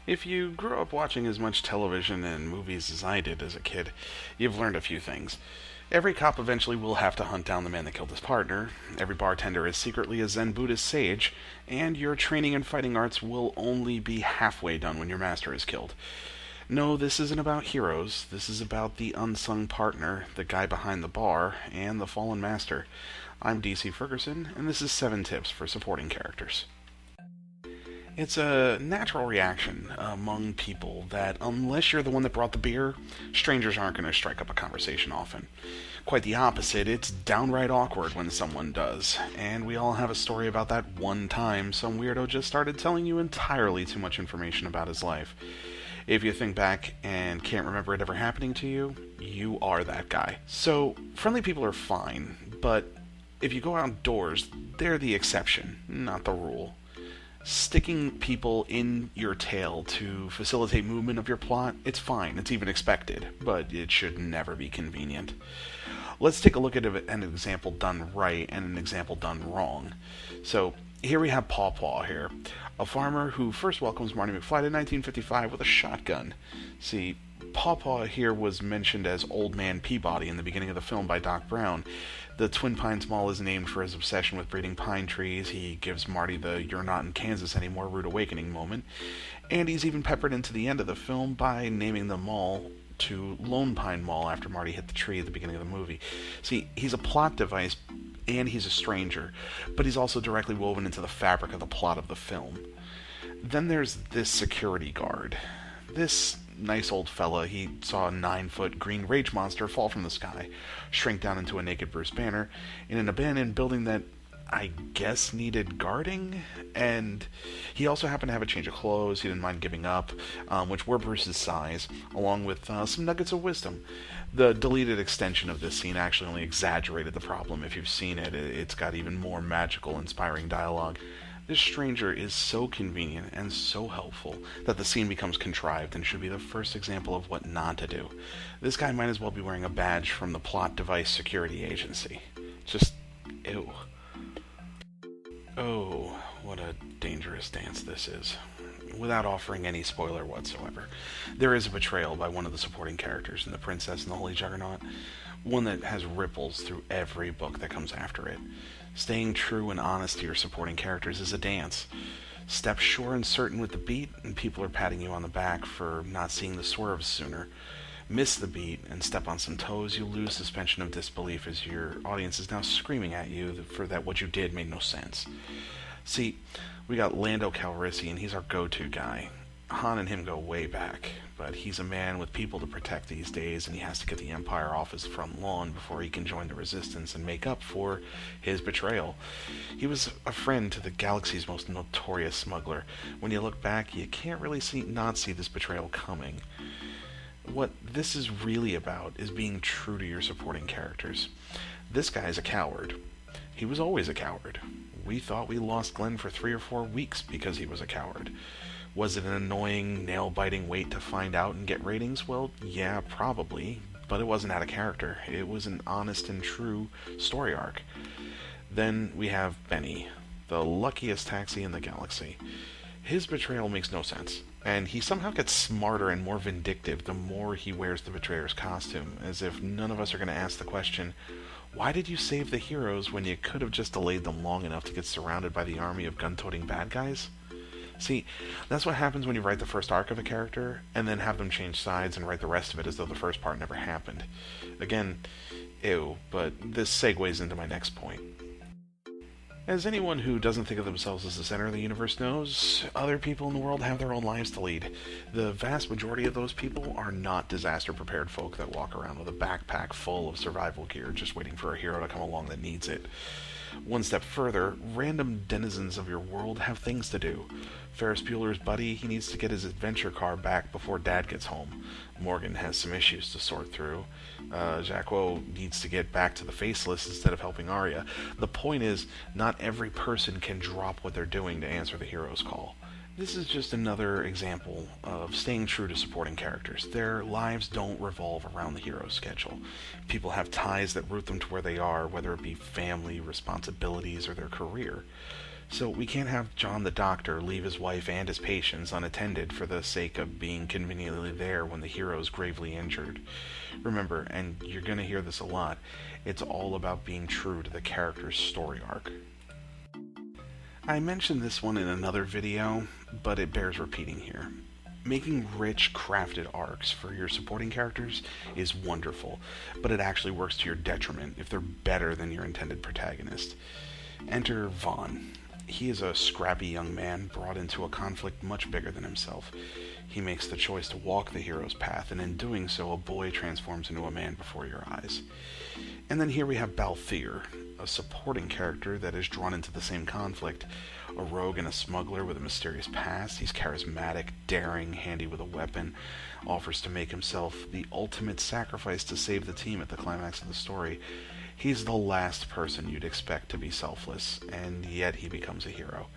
If you grew up watching as much television and movies as I did as a kid, you've learned a few things. Every cop eventually will have to hunt down the man that killed his partner, every bartender is secretly a Zen Buddhist sage, and your training in fighting arts will only be halfway done when your master is killed. No, this isn't about heroes. This is about the unsung partner, the guy behind the bar, and the fallen master. I'm DC Fergerson, and this is 7 tips for supporting characters. It's a natural reaction among people that unless you're the one that brought the beer, strangers aren't going to strike up a conversation often. Quite the opposite, it's downright awkward when someone does, and we all have a story about that one time some weirdo just started telling you entirely too much information about his life. If you think back and can't remember it ever happening to you, you are that guy. So, friendly people are fine, but if you go outdoors, they're the exception, not the rule. Sticking people in your tail to facilitate movement of your plot, it's fine, it's even expected, but it should never be convenient. Let's take a look at an example done right and an example done wrong. So, here we have Paw Paw here, a farmer who first welcomes Marty McFly to 1955 with a shotgun. See, Paw Paw here was mentioned as Old Man Peabody in the beginning of the film by Doc Brown. The Twin Pines Mall is named for his obsession with breeding pine trees. He gives Marty the "you're not in Kansas anymore" rude awakening moment. And he's even peppered into the end of the film by naming the mall to Lone Pine Mall after Marty hit the tree at the beginning of the movie. See, he's a plot device and he's a stranger, but he's also directly woven into the fabric of the plot of the film. Then there's this security guard. This nice old fella, he saw a 9-foot green rage monster fall from the sky, shrink down into a naked Bruce Banner, in an abandoned building that I guess needed guarding, and he also happened to have a change of clothes he didn't mind giving up, which were Bruce's size, along with some nuggets of wisdom. The deleted extension of this scene actually only exaggerated the problem. If you've seen it, it's got even more magical, inspiring dialogue. This stranger is so convenient and so helpful that the scene becomes contrived and should be the first example of what not to do. This guy might as well be wearing a badge from the Plot Device Security Agency. Just, ew. Oh, what a dangerous dance this is. Without offering any spoiler whatsoever, there is a betrayal by one of the supporting characters in The Princess and the Holy Juggernaut, one that has ripples through every book that comes after it. Staying true and honest to your supporting characters is a dance. Step sure and certain with the beat, and people are patting you on the back for not seeing the swerves sooner. Miss the beat and step on some toes, you lose suspension of disbelief as your audience is now screaming at you for that what you did made no sense. See, we got Lando Calrissian, he's our go-to guy. Han and him go way back, but he's a man with people to protect these days, and he has to get the Empire off his front lawn before he can join the Resistance and make up for his betrayal. He was a friend to the galaxy's most notorious smuggler. When you look back, you can't really not see this betrayal coming. What this is really about is being true to your supporting characters. This guy's a coward. He was always a coward. We thought we lost Glenn for 3 or 4 weeks because he was a coward. Was it an annoying, nail-biting wait to find out and get ratings? Well, yeah, probably, but it wasn't out of character. It was an honest and true story arc. Then we have Benny, the luckiest taxi in the galaxy. His betrayal makes no sense, and he somehow gets smarter and more vindictive the more he wears the betrayer's costume, as if none of us are going to ask the question, why did you save the heroes when you could have just delayed them long enough to get surrounded by the army of gun-toting bad guys? See, that's what happens when you write the first arc of a character, and then have them change sides and write the rest of it as though the first part never happened. Again, ew, but this segues into my next point. As anyone who doesn't think of themselves as the center of the universe knows, other people in the world have their own lives to lead. The vast majority of those people are not disaster-prepared folk that walk around with a backpack full of survival gear just waiting for a hero to come along that needs it. One step further, random denizens of your world have things to do. Ferris Bueller's buddy, he needs to get his adventure car back before Dad gets home. Morgan has some issues to sort through. Jacques needs to get back to the Faceless instead of helping Arya. The point is, not every person can drop what they're doing to answer the hero's call. This is just another example of staying true to supporting characters. Their lives don't revolve around the hero's schedule. People have ties that root them to where they are, whether it be family, responsibilities, or their career. So we can't have John the doctor leave his wife and his patients unattended for the sake of being conveniently there when the hero is gravely injured. Remember, and you're going to hear this a lot, it's all about being true to the character's story arc. I mentioned this one in another video, but it bears repeating here. Making rich, crafted arcs for your supporting characters is wonderful, but it actually works to your detriment if they're better than your intended protagonist. Enter Vaughn. He is a scrappy young man brought into a conflict much bigger than himself. He makes the choice to walk the hero's path, and in doing so, a boy transforms into a man before your eyes. And then here we have BALTHIER, a supporting character that is drawn into the same conflict. A rogue and a smuggler with a mysterious past. He's charismatic, daring, handy with a weapon, offers to make himself the ultimate sacrifice to save the team at the climax of the story. He's the last person you'd expect to be selfless, and yet he becomes a hero.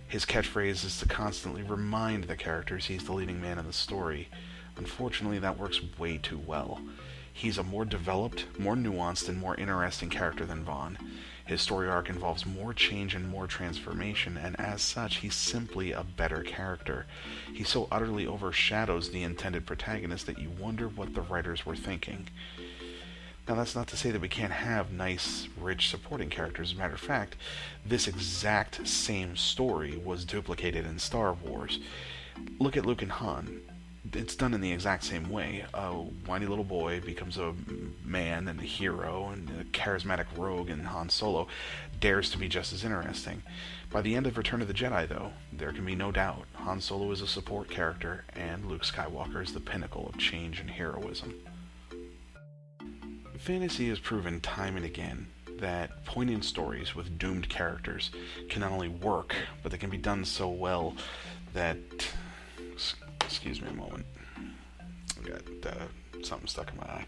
His catchphrase is to constantly remind the characters he's the leading man in the story. Unfortunately, that works way too well. He's a more developed, more nuanced, and more interesting character than Vaughn. His story arc involves more change and more transformation, and as such, he's simply a better character. He so utterly overshadows the intended protagonist that you wonder what the writers were thinking. Now, that's not to say that we can't have nice, rich supporting characters. As a matter of fact, this exact same story was duplicated in Star Wars. Look at Luke and Han. It's done in the exact same way. A whiny little boy becomes a man and a hero, and a charismatic rogue in Han Solo dares to be just as interesting. By the end of Return of the Jedi, though, there can be no doubt Han Solo is a support character, and Luke Skywalker is the pinnacle of change and heroism. Fantasy has proven time and again that poignant stories with doomed characters can not only work, but they can be done so well that... Excuse me a moment. I got something stuck in my eye.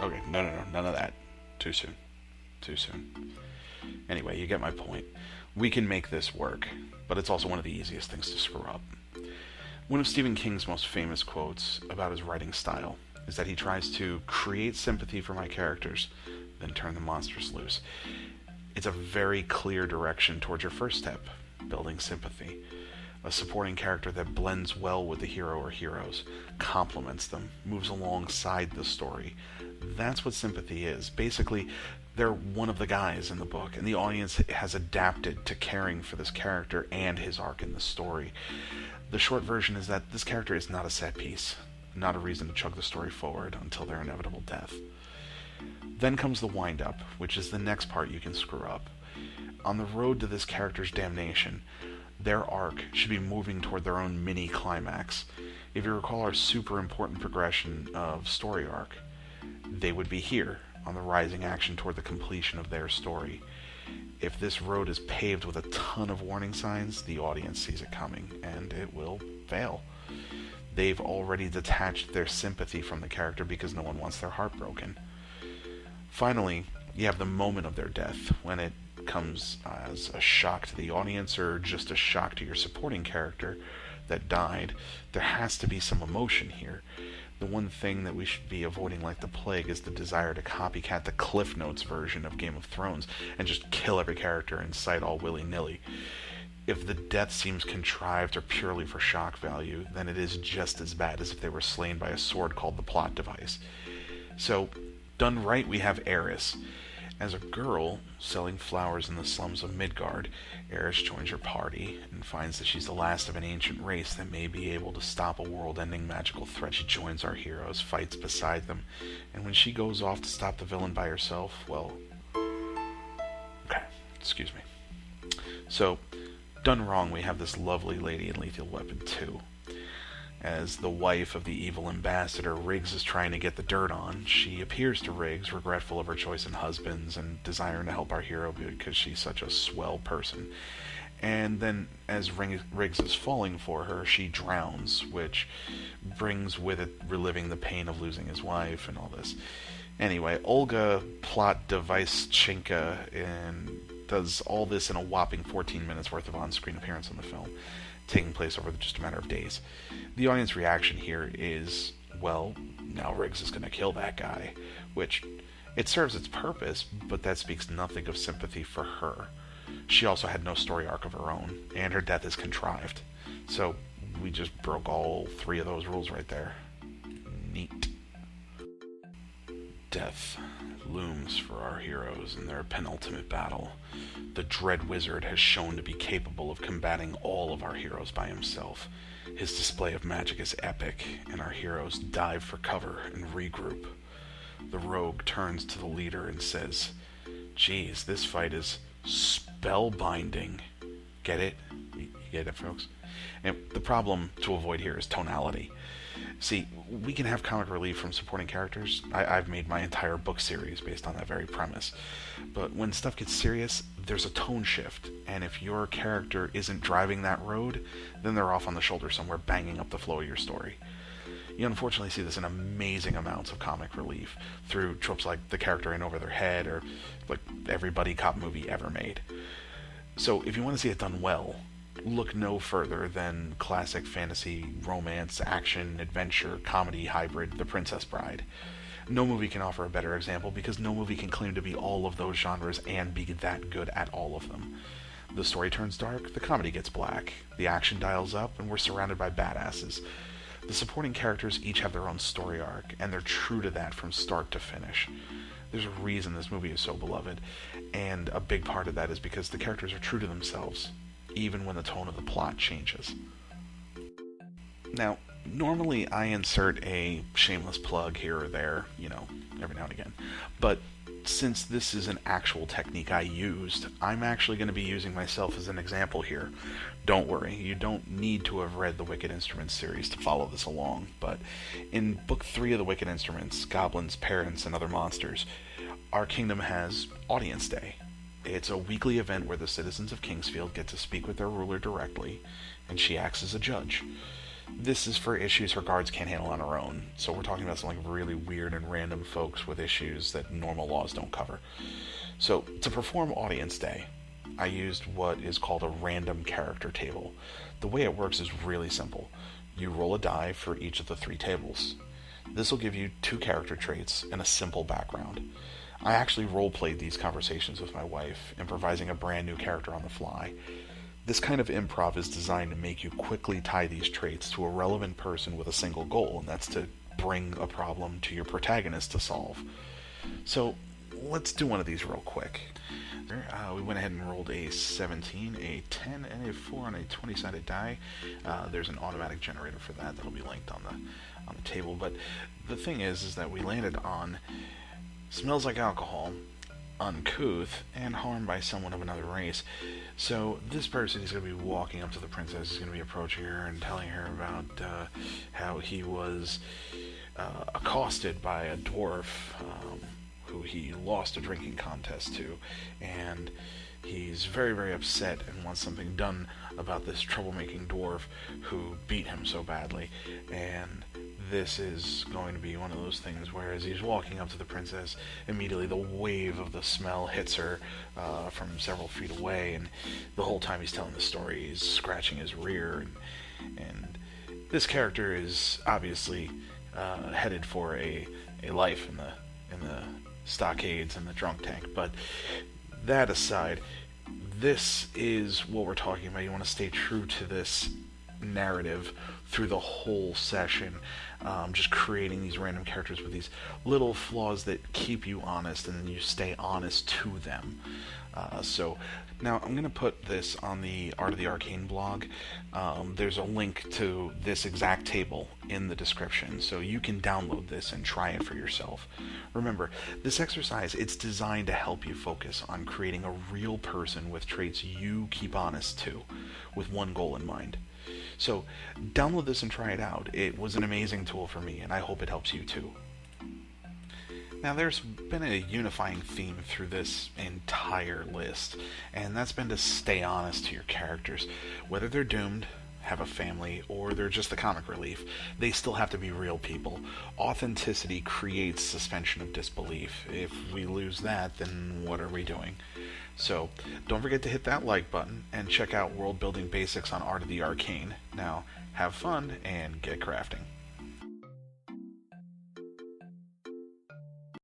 Okay, no, none of that. Too soon. Anyway, you get my point. We can make this work, but it's also one of the easiest things to screw up. One of Stephen King's most famous quotes about his writing style is that he tries to create sympathy for my characters, then turn the monsters loose. It's a very clear direction towards your first step, building sympathy. A supporting character that blends well with the hero or heroes, complements them, moves alongside the story. That's what sympathy is. Basically, they're one of the guys in the book, and the audience has adapted to caring for this character and his arc in the story. The short version is that this character is not a set piece, not a reason to chug the story forward until their inevitable death. Then comes the wind-up, which is the next part you can screw up. On the road to this character's damnation, their arc should be moving toward their own mini-climax. If you recall our super important progression of story arc, they would be here, on the rising action toward the completion of their story. If this road is paved with a ton of warning signs, the audience sees it coming, and it will fail. They've already detached their sympathy from the character because no one wants their heart broken. Finally, you have the moment of their death, when it comes as a shock to the audience or just a shock to your supporting character that died. There has to be some emotion here. The one thing that we should be avoiding like the plague is the desire to copycat the Cliff Notes version of Game of Thrones and just kill every character in sight all willy-nilly. If the death seems contrived or purely for shock value, then it is just as bad as if they were slain by a sword called the plot device. So, done right, we have Eris. As a girl selling flowers in the slums of Midgard, Eris joins your party and finds that she's the last of an ancient race that may be able to stop a world-ending magical threat. She joins our heroes, fights beside them, and when she goes off to stop the villain by herself, well... Okay, excuse me. So, done wrong, we have this lovely lady in Lethal Weapon 2. As the wife of the evil ambassador Riggs is trying to get the dirt on, she appears to Riggs, regretful of her choice in husbands and desiring to help our hero because she's such a swell person. And then, as Riggs is falling for her, she drowns, which brings with it reliving the pain of losing his wife and all this. Anyway, Olga plot device Chinka and does all this in a whopping 14 minutes worth of on-screen appearance in the film, taking place over just a matter of days. The audience reaction here is, well, now Riggs is going to kill that guy, which, it serves its purpose, but that speaks nothing of sympathy for her. She also had no story arc of her own, and her death is contrived. So we just broke all 3 of those rules right there. Neat. Death looms for our heroes in their penultimate battle. The Dread Wizard has shown to be capable of combating all of our heroes by himself. His display of magic is epic, and our heroes dive for cover and regroup. The rogue turns to the leader and says, "Geez, this fight is spellbinding." Get it? You get it, folks? And the problem to avoid here is tonality. See, we can have comic relief from supporting characters. I've made my entire book series based on that very premise. But when stuff gets serious, there's a tone shift, and if your character isn't driving that road, then they're off on the shoulder somewhere banging up the flow of your story. You unfortunately see this in amazing amounts of comic relief through tropes like the character in over their head, or like every buddy cop movie ever made. So if you want to see it done well, look no further than classic fantasy, romance, action, adventure, comedy hybrid The Princess Bride. No movie can offer a better example because no movie can claim to be all of those genres and be that good at all of them. The story turns dark, the comedy gets black, the action dials up, and we're surrounded by badasses. The supporting characters each have their own story arc, and they're true to that from start to finish. There's a reason this movie is so beloved, and a big part of that is because the characters are true to themselves, even when the tone of the plot changes. Now, normally I insert a shameless plug here or there, every now and again, but since this is an actual technique I used, I'm actually going to be using myself as an example here. Don't worry, you don't need to have read the Wicked Instruments series to follow this along, but in Book 3 of the Wicked Instruments, Goblins, Parents, and Other Monsters, our kingdom has Audience Day. It's a weekly event where the citizens of Kingsfield get to speak with their ruler directly, and she acts as a judge. This is for issues her guards can't handle on her own, so we're talking about some really weird and random folks with issues that normal laws don't cover. So, to perform Audience Day, I used what is called a random character table. The way it works is really simple. You roll a die for each of the 3 tables. This will give you 2 character traits and a simple background. I actually role-played these conversations with my wife, improvising a brand new character on the fly. This kind of improv is designed to make you quickly tie these traits to a relevant person with a single goal, and that's to bring a problem to your protagonist to solve. So, let's do one of these real quick. We went ahead and rolled a 17, a 10, and a 4 on a 20-sided die. There's an automatic generator for that that'll be linked on the table, but the thing is that we landed on smells like alcohol, uncouth, and harmed by someone of another race. So this person is going to be walking up to the princess, is going to be approaching her and telling her about how he was accosted by a dwarf who he lost a drinking contest to, and he's very, very upset and wants something done about this troublemaking dwarf who beat him so badly. And this is going to be one of those things where as he's walking up to the princess, immediately the wave of the smell hits her from several feet away, and the whole time he's telling the story, he's scratching his rear, and this character is obviously headed for a life in the stockades and the drunk tank. But that aside, this is what we're talking about. You want to stay true to this narrative through the whole session, just creating these random characters with these little flaws that keep you honest, and then you stay honest to them. So now I'm going to put this on the Art of the Arcane blog. There's a link to this exact table in the description, so you can download this and try it for yourself. Remember, this exercise, it's designed to help you focus on creating a real person with traits you keep honest to, with one goal in mind. So download this and try it out. It was an amazing tool for me, and I hope it helps you too. Now, there's been a unifying theme through this entire list, and that's been to stay honest to your characters. Whether they're doomed, have a family, or they're just the comic relief, they still have to be real people. Authenticity creates suspension of disbelief. If we lose that, then what are we doing? So, don't forget to hit that like button, and check out World Building Basics on Art of the Arcane. Now, have fun, and get crafting.